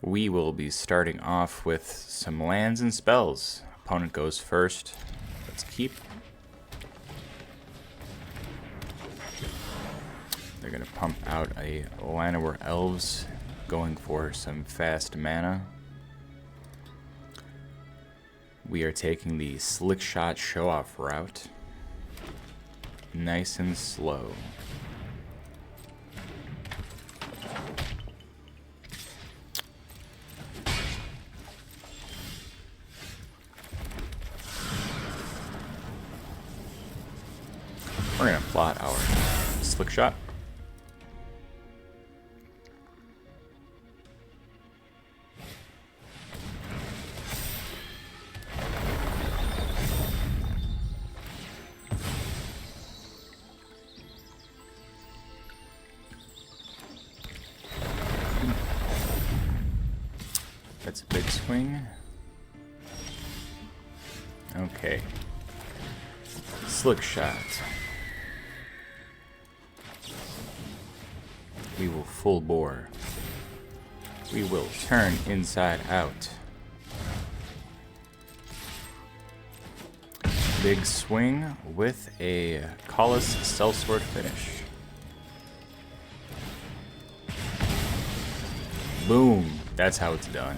We will be starting off with some lands and spells. Opponent goes first. Let's keep. They're going to pump out a Llanowar Elves, going for some fast mana. We are taking the Slick Shot Show-Off route. Nice and slow. We're going to plot our Slick Shot. That's a big swing. Okay. Slick Shot. We will full bore. We will turn inside out. Big swing with a Callous Sellsword finish. Boom. That's how it's done.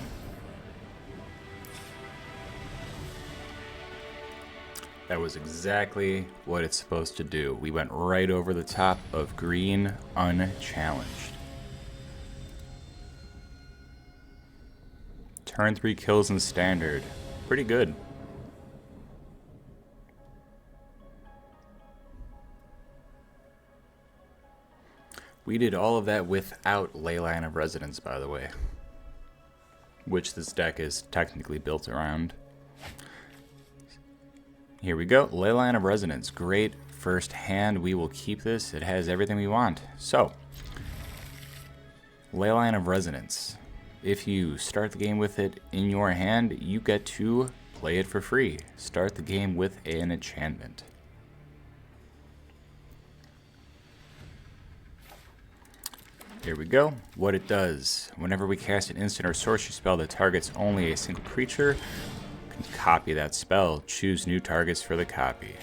That was exactly what it's supposed to do. We went right over the top of green, unchallenged. Turn 3 kills in standard. Pretty good. We did all of that without Leyline of Resonance, by the way, which this deck is technically built around. Here we go, Leyline of Resonance. Great first hand. We will keep this. It has everything we want. So, Leyline of Resonance. If you start the game with it in your hand, you get to play it for free. Start the game with an enchantment. Here we go. What it does. Whenever we cast an instant or sorcery spell that targets only a single creature, copy that spell, choose new targets for the copy.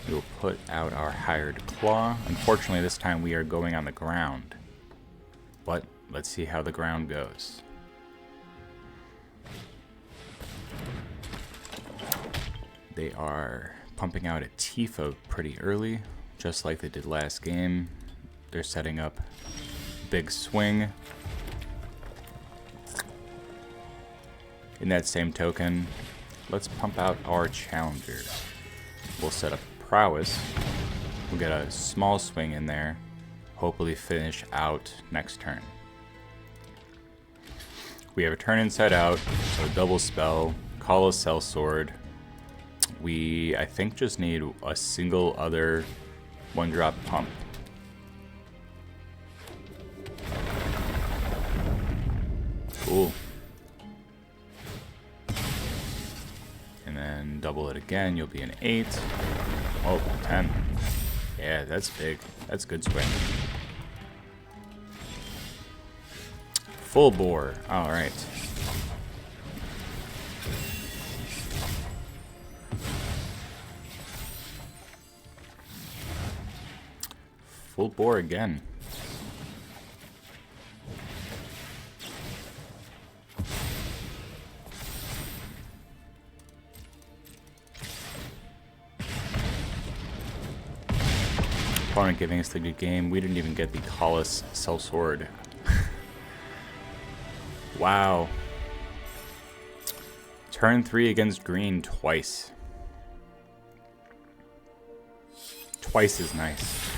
We will put out our Hired Claw. Unfortunately, this time we are going on the ground, but let's see how the ground goes. They are pumping out a Tifa pretty early, just like they did last game. They're setting up big swing. In that same token, let's pump out our challengers. We'll set up Prowess. We'll get a small swing in there. Hopefully finish out next turn. We have a turn inside out, so double spell, Callous Sellsword. We, I think, just need a single other 1-drop pump. Cool. And then double it again, you'll be an 8. Oh, 10. Yeah, that's big. That's good swing. Full bore. Alright. Full bore again. Opponent giving us the good game. We didn't even get the Callous Sellsword. Wow. Turn 3 against green twice. Twice is nice.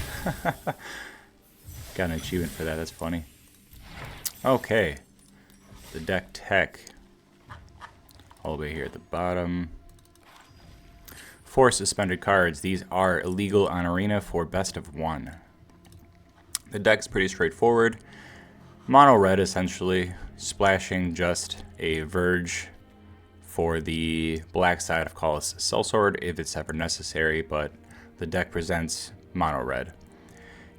Got an achievement for that. That's funny. Okay. The deck tech. All the way here at the bottom. 4 suspended cards. These are illegal on Arena for best of 1. The deck's pretty straightforward. Mono red, essentially. Splashing just a Verge for the black side of Callous Sellsword if it's ever necessary, but the deck presents mono red.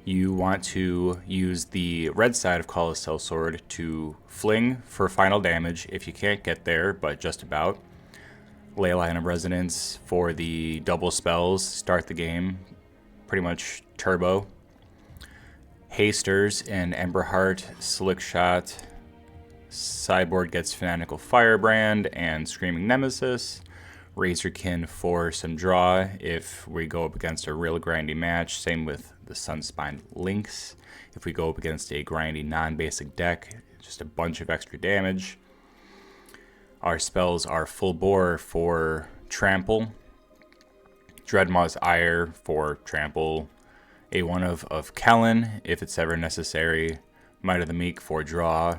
you want to use the red side of Call of Sellsword to fling for final damage if you can't get there, but just about. Leyline of Resonance for the double spells, start the game, pretty much turbo. Hasters and Emberheart, Slick Shot. Sideboard gets Fanatical Firebrand and Screaming Nemesis. Razorkin for some draw if we go up against a real grindy match. Same with the Sunspine Lynx. If we go up against a grindy non-basic deck, just a bunch of extra damage. Our spells are Full Bore for Trample. Dreadmaw's Ire for Trample. A one of Kellen if it's ever necessary. Might of the Meek for draw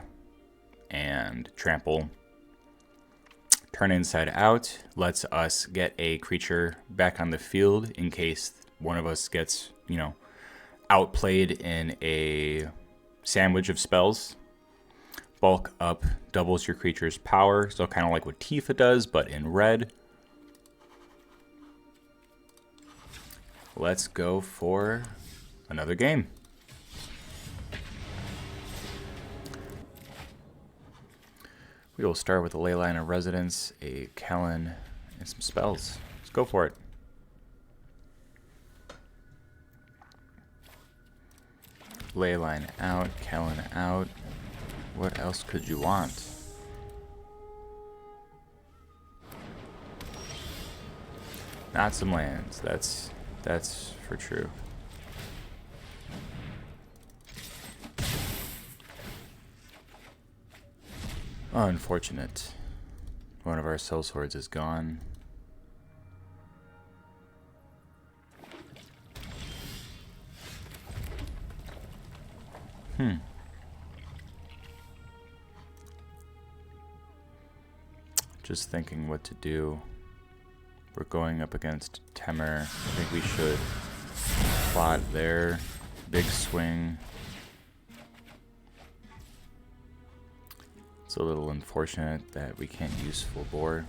and trample. Turn Inside Out lets us get a creature back on the field in case one of us gets, outplayed in a sandwich of spells. Bulk Up doubles your creature's power, so kind of like what Tifa does, but in red. Let's go for another game. We will start with a Leyline of Resonance, a Kellen, and some spells. Let's go for it. Leyline out, Kellen out. What else could you want? Not some lands. That's for true. Unfortunate. One of our sellswords is gone. Just thinking what to do. We're going up against Temer. I think we should plot there. Big swing. It's a little unfortunate that we can't use Full Bore.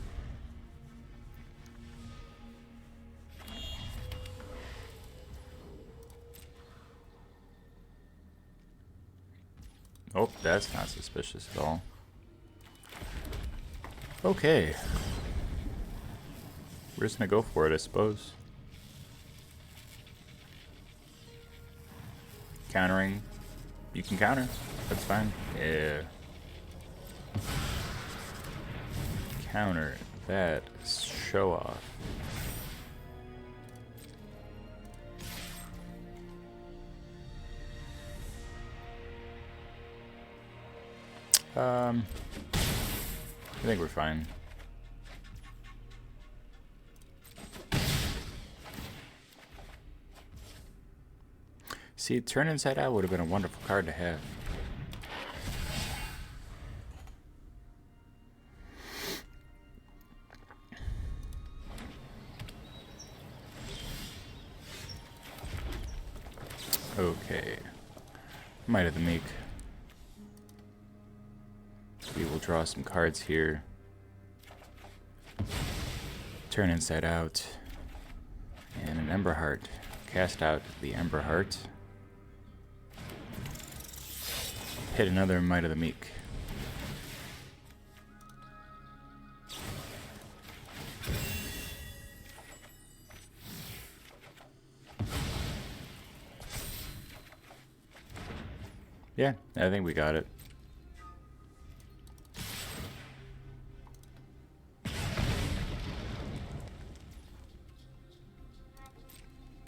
Oh, that's not suspicious at all. Okay. We're just gonna go for it, I suppose. Countering. You can counter. That's fine. Yeah. Counter that. Show off. I think we're fine. See, Turn Inside Out would have been a wonderful card to have. Okay. Might of the Meek. We will draw some cards here. Turn Inside Out. And an Emberheart. Cast out the Emberheart. Hit another Might of the Meek. Yeah, I think we got it.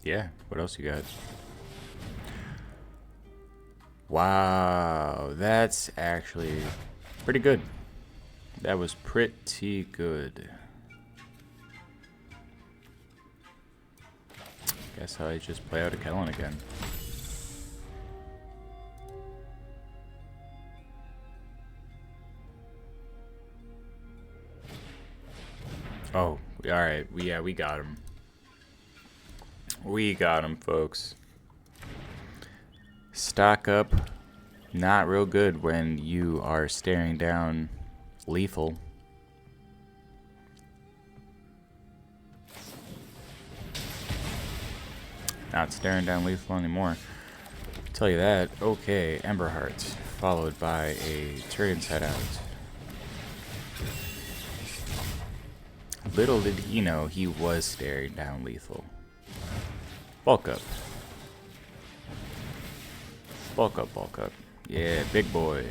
Yeah, what else you got? Wow, that's actually pretty good. That was pretty good. Guess I just play out a Kellen again. Oh, alright. Yeah, we got him. We got him, folks. Stock up. Not real good when you are staring down lethal. Not staring down lethal anymore. Tell you that. Okay, Ember Heart, followed by a Turn Inside Out. Little did he know he was staring down lethal. Bulk up. Bulk up, bulk up. Yeah, big boy.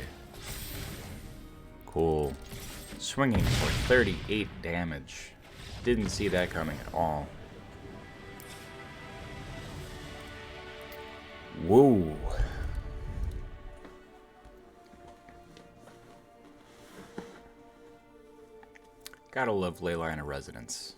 Cool. Swinging for 38 damage. Didn't see that coming at all. Whoa. Gotta love Leyline of Resonance.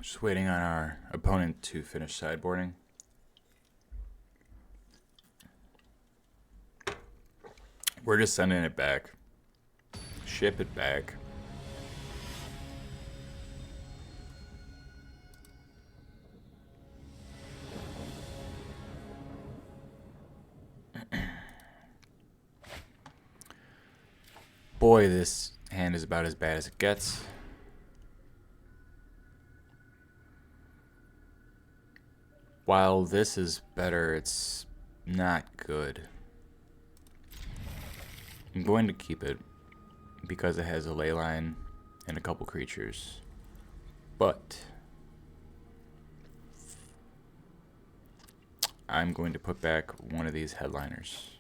Just waiting on our opponent to finish sideboarding. We're just sending it back. Ship it back. Boy, this hand is about as bad as it gets. While this is better, it's not good. I'm going to keep it because it has a leyline and a couple creatures. But I'm going to put back one of these headliners.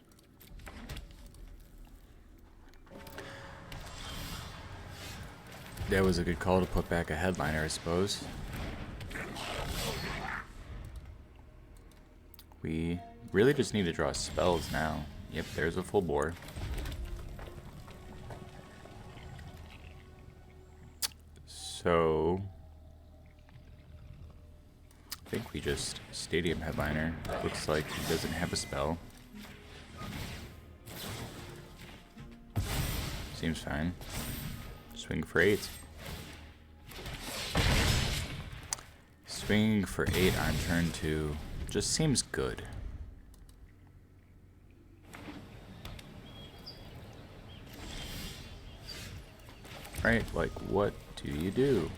That was a good call to put back a headliner, I suppose. We really just need to draw spells now. Yep, there's a full bore. So I think we just Stadium Headliner. Looks like he doesn't have a spell. Seems fine. Swing for 8. Swinging for 8 on turn 2 just seems good. Right, like what do you do?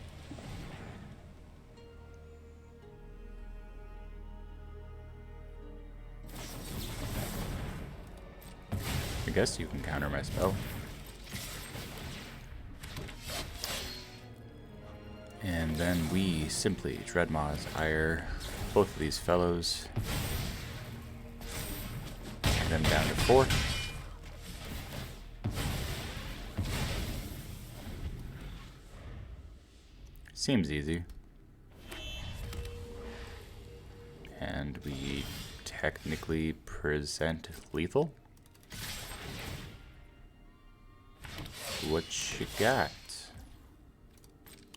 I guess you can counter my spell. And then we simply Dreadmaw's Ire both of these fellows. Get them down to 4. Seems easy. And we technically present lethal. What you got?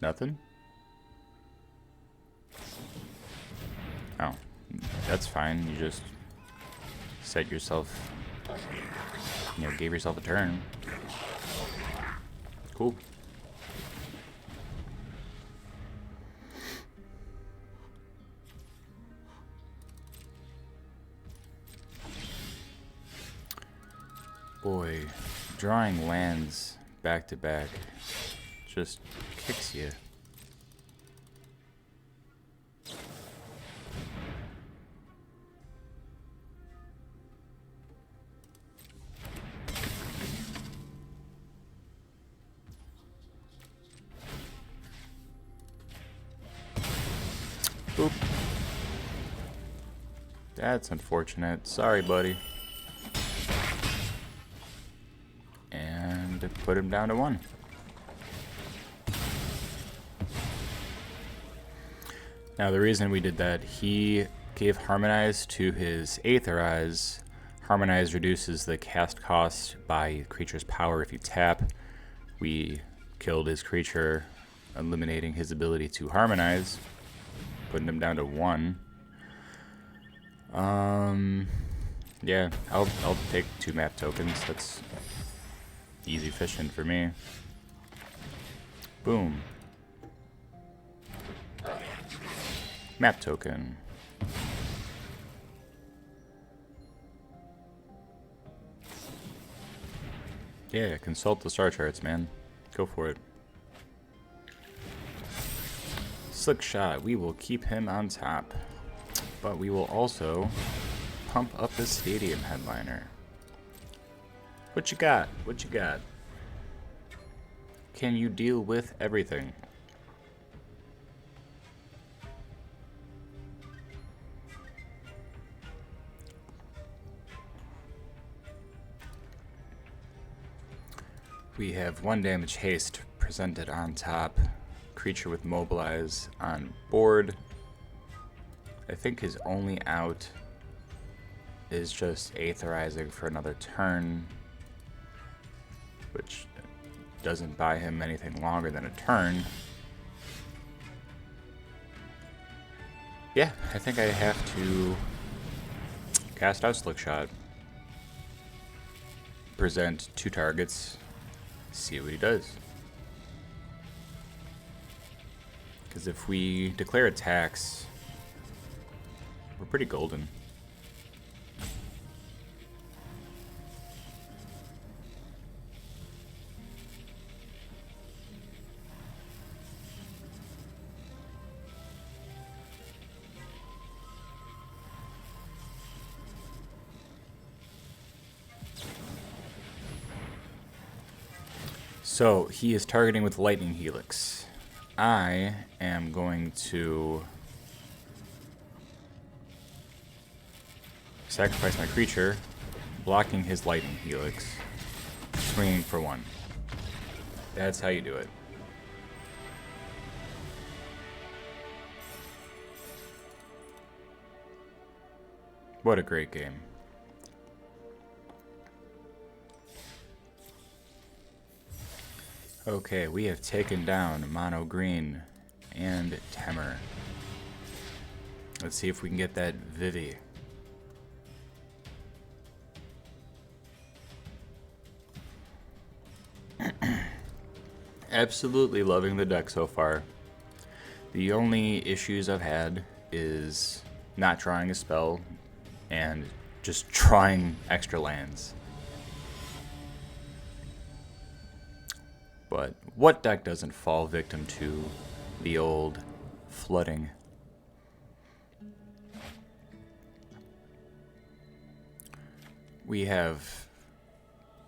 Nothing? Oh, that's fine. You just set yourself, gave yourself a turn. Cool. Boy, drawing lands back to back just kicks you. Oop. That's unfortunate. Sorry, buddy. And put him down to 1. Now, the reason we did that, he gave Harmonize to his Aether Eyes. Harmonize reduces the cast cost by creature's power if you tap. We killed his creature, eliminating his ability to Harmonize, putting him down to 1. Yeah, I'll take 2 map tokens. That's easy fishing for me. Boom. Map token. Yeah, consult the star charts, man. Go for it. Slick shot. We will keep him on top. But we will also pump up the stadium headliner. What you got? What you got? Can you deal with everything? We have 1 damage haste presented on top. Creature with mobilize on board. I think his only out is just aetherizing for another turn, which doesn't buy him anything longer than a turn. Yeah, I think I have to cast out Slick Shot. Present 2 targets. See what he does. Because if we declare attacks, we're pretty golden. So he is targeting with Lightning Helix. I am going to sacrifice my creature, blocking his Lightning Helix, swinging for 1. That's how you do it. What a great game. Okay, we have taken down Mono Green and Temur. Let's see if we can get that Vivi. Absolutely loving the deck so far. The only issues I've had is not drawing a spell and just drawing extra lands. But what deck doesn't fall victim to the old flooding? We have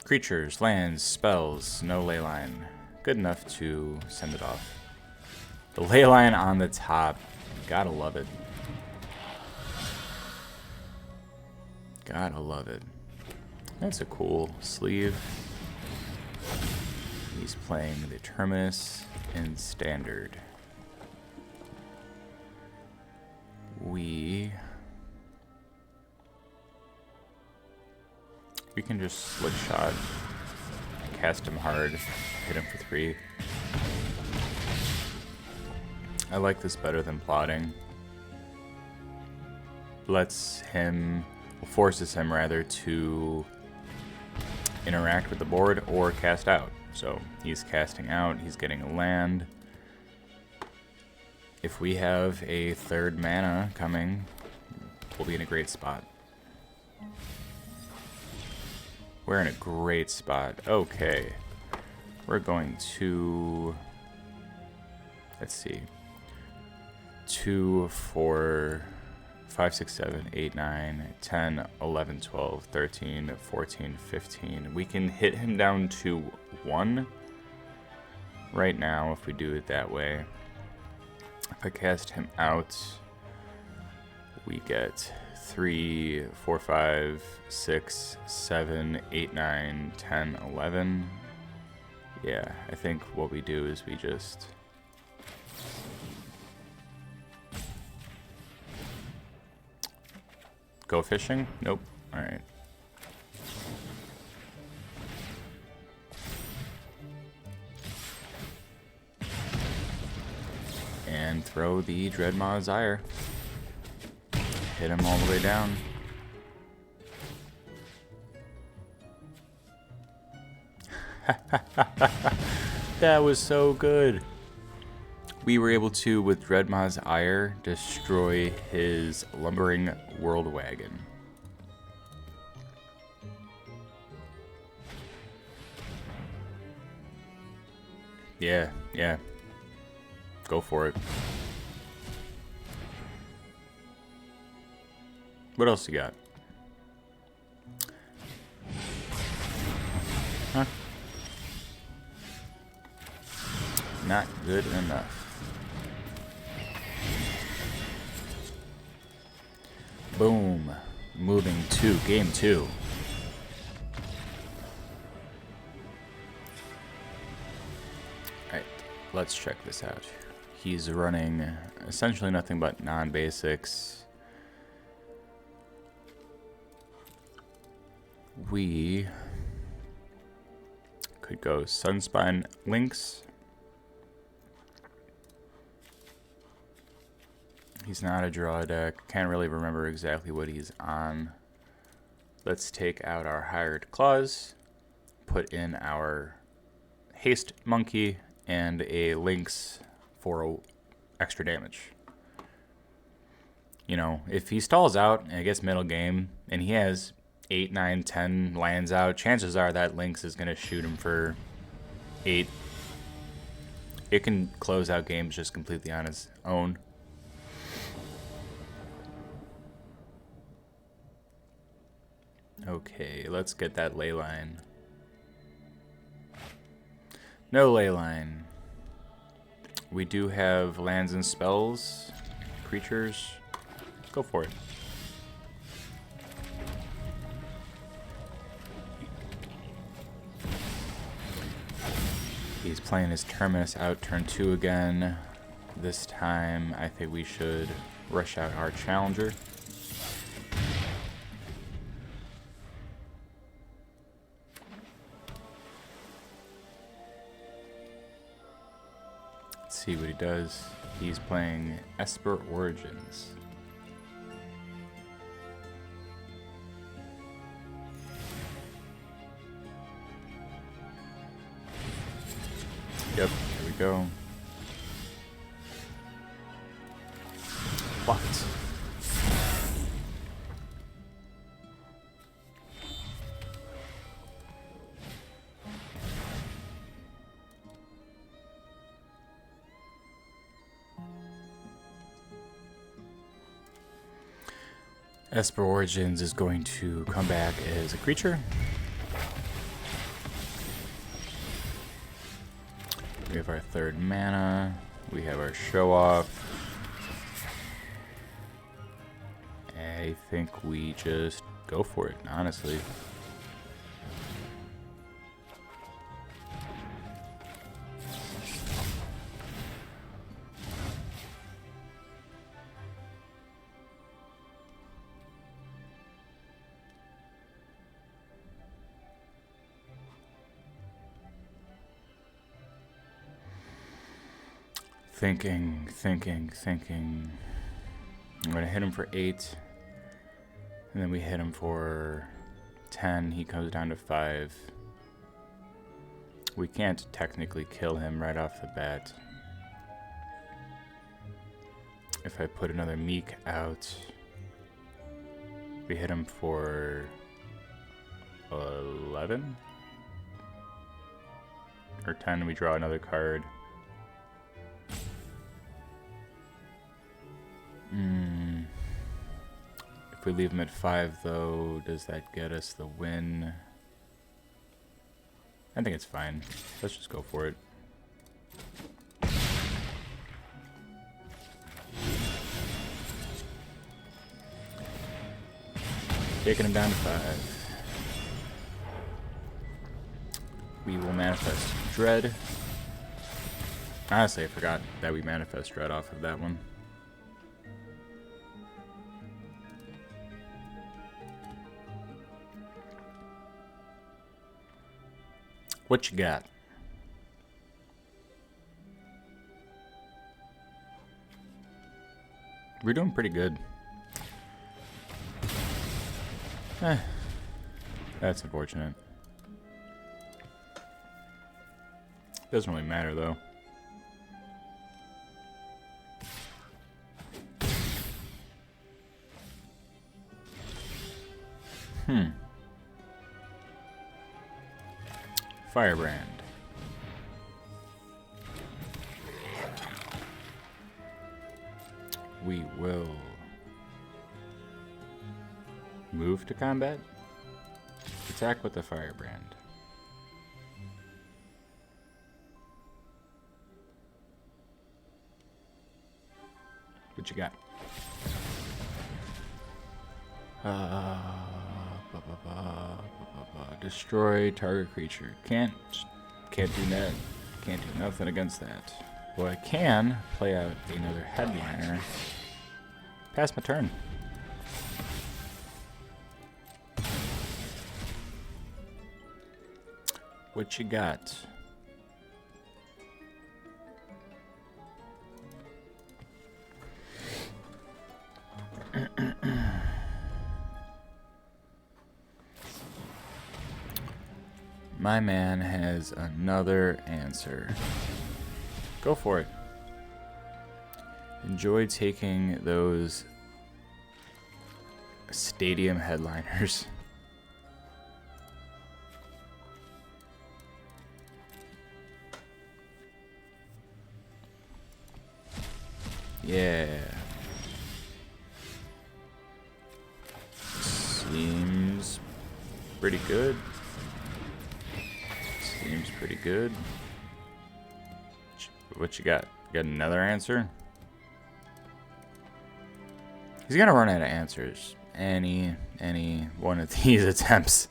creatures, lands, spells, no leyline. Good enough to send it off. The leyline on the top. Gotta love it. Gotta love it. That's a cool sleeve. He's playing the Terminus in Standard. We can just Slick Shot, cast him hard, hit him for 3. I like this better than plotting. Forces him rather to interact with the board or cast out. So he's casting out, he's getting a land. If we have a 3rd mana coming, we'll be in a great spot. We're in a great spot. Okay. We're going to... Let's see. 2, 4, 5, 6, 7, 8, 9, 10, 11, 12, 13, 14, 15. We can hit him down to 1 right now if we do it that way. If I cast him out, we get 3, 4, 5, 6, 7, 8, 9, 10, 11. Yeah, I think what we do is we just... Go fishing? Nope. Alright. And throw the Dreadmaw's Ire. Hit him all the way down. That was so good. We were able to, with Dreadmaw's Ire, destroy his Lumbering World Wagon. Yeah, yeah. Go for it. What else you got? Huh? Not good enough. Boom. Moving to game 2. Alright, let's check this out. He's running essentially nothing but non-basics. We could go Sunspine Lynx. He's not a draw deck. Can't really remember exactly what he's on. Let's take out our Hired Claws, put in our Haste Monkey, and a Lynx for extra damage. You know, if he stalls out and it gets middle game, and he has 8, 9, 10 lands out, chances are that Lynx is going to shoot him for 8. It can close out games just completely on its own. Okay, let's get that Leyline. No Leyline. We do have lands and spells, creatures. Go for it. He's playing his Terminus out turn 2 again. This time, I think we should rush out our Challenger. Let's see what he does. He's playing Esper Origins. Yep, here we go. What? Esper Origins is going to come back as a creature. We have our 3rd mana. We have our Show Off. I think we just go for it, honestly. Thinking. I'm gonna hit him for 8. And then we hit him for 10. He comes down to 5. We can't technically kill him right off the bat. If I put another Meek out, we hit him for 11? Or 10, we draw another card. If we leave him at 5, though, does that get us the win? I think it's fine. Let's just go for it. Taking him down to 5. We will manifest Dread. Honestly, I forgot that we manifest Dread off of that one. What you got? We're doing pretty good. That's unfortunate. Doesn't really matter though. Firebrand. we will move to combat. Attack with the firebrand. What you got? Destroy target creature. Can't do that. Can't do nothing against that. Well, I can play out another headliner. Pass my turn. What you got? My man has another answer. Go for it. Enjoy taking those stadium headliners. Yeah. Seems pretty good. Seems pretty good. What you got? You got another answer? He's gonna run out of answers. Any one of these attempts.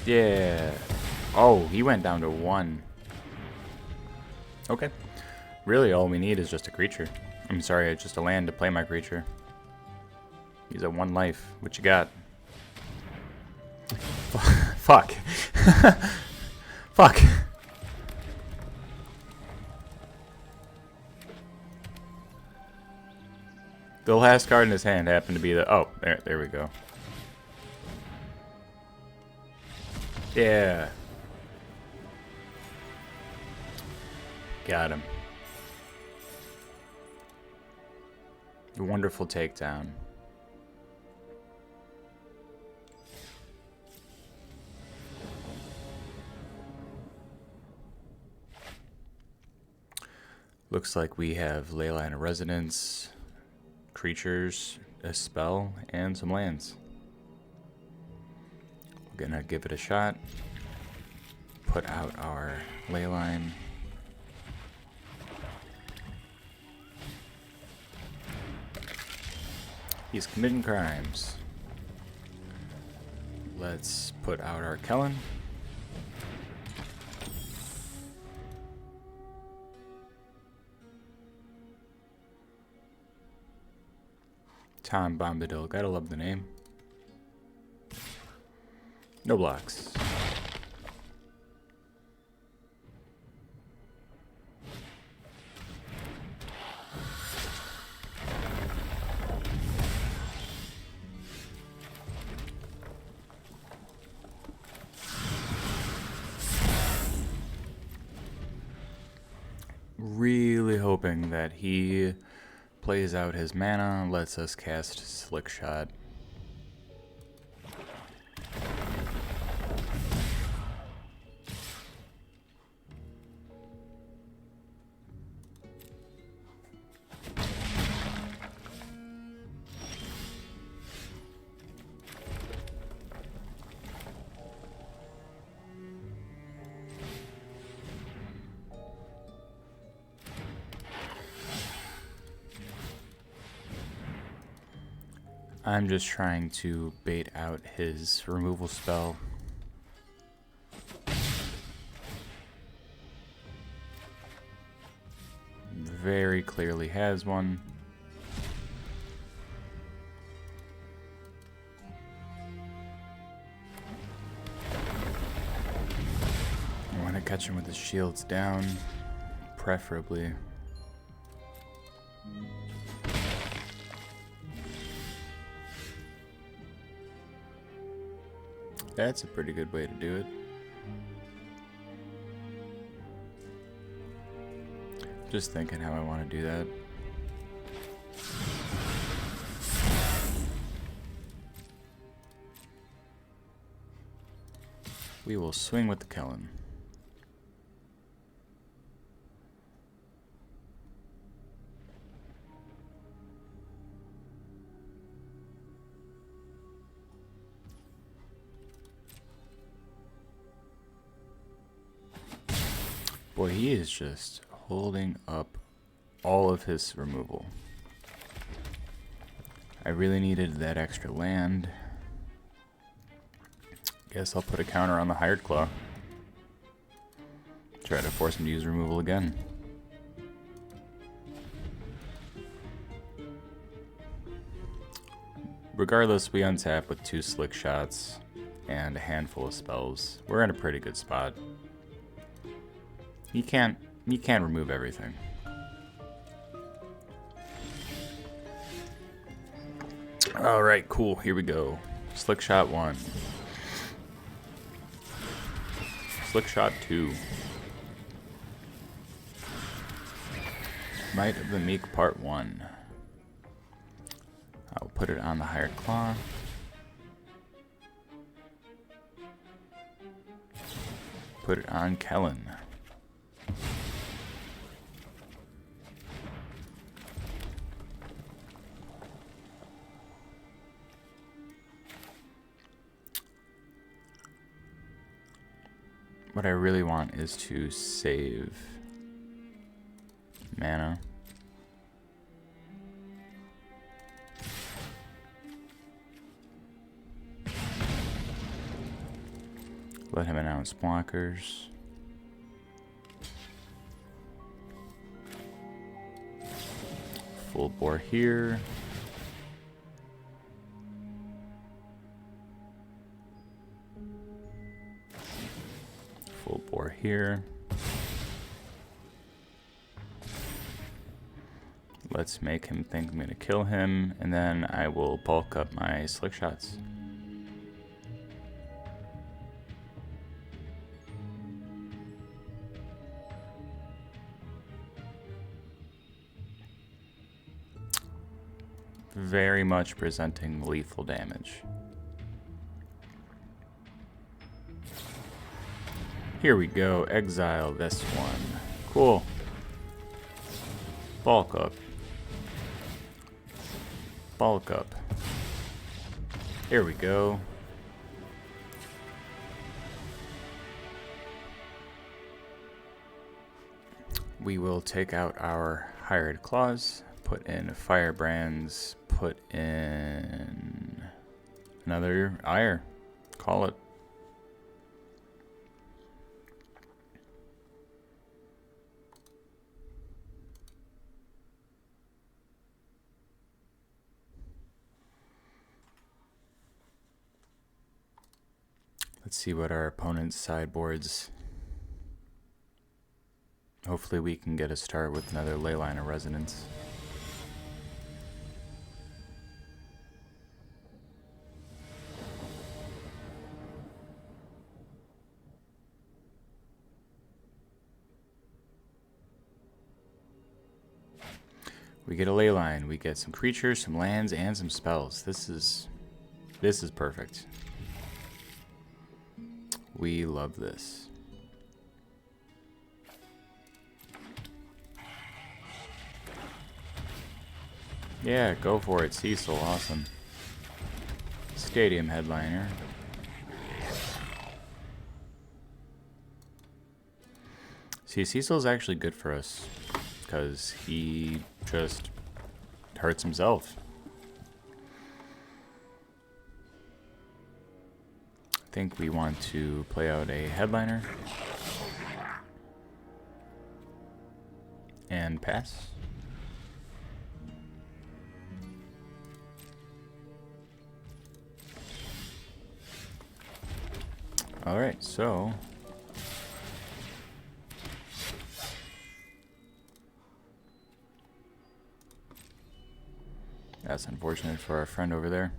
Yeah. Oh, he went down to 1. Okay. Really, all we need is just a creature. I'm sorry, just a land to play my creature. He's at 1 life. What you got? Fuck. Fuck. The last card in his hand happened to be the... Oh, there we go. Yeah. Got him. Wonderful takedown. Looks like we have Leyline of Resonance, creatures, a spell, and some lands. We're gonna give it a shot. Put out our Leyline. He's committing crimes. Let's put out our Kellen. Tom Bombadil, gotta love the name. No blocks. Really hoping that he plays out his mana, lets us cast Slick Shot. I'm just trying to bait out his removal spell. Very clearly has one. I want to catch him with his shields down, preferably. That's a pretty good way to do it. Just thinking how I want to do that. We will swing with the Kellen. Boy, he is just holding up all of his removal. I really needed that extra land. Guess I'll put a counter on the Hired Claw. Try to force him to use removal again. Regardless, we untap with 2 slick shots and a handful of spells. We're in a pretty good spot. You can't remove everything. Alright, cool, here we go. Slick shot 1. Slick shot 2. Might of the Meek Part 1. I'll put it on the Hired Claw. Put it on Kellen. What I really want is to save mana. Let him announce blockers. Full bore here. Full bore here. Let's make him think I'm gonna kill him, and then I will bulk up my slick shots. Very much presenting lethal damage. Here we go, exile this one. Cool. Bulk up. Bulk up. Here we go. We will take out our Hired Claws, put in Firebrands, put in another Ire. Call it. Let's see what our opponent's sideboards. Hopefully we can get a start with another Leyline of Resonance. We get a Leyline, we get some creatures, some lands, and some spells. This is perfect. We love this. Yeah, go for it, Cecil, awesome. Stadium headliner. See, Cecil's actually good for us, because he just hurts himself. I think we want to play out a headliner. And pass. Alright, so that's unfortunate for our friend over there.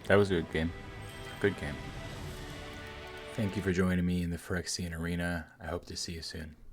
That was a good game. Good game. Thank you for joining me in the Phyrexian Arena. I hope to see you soon.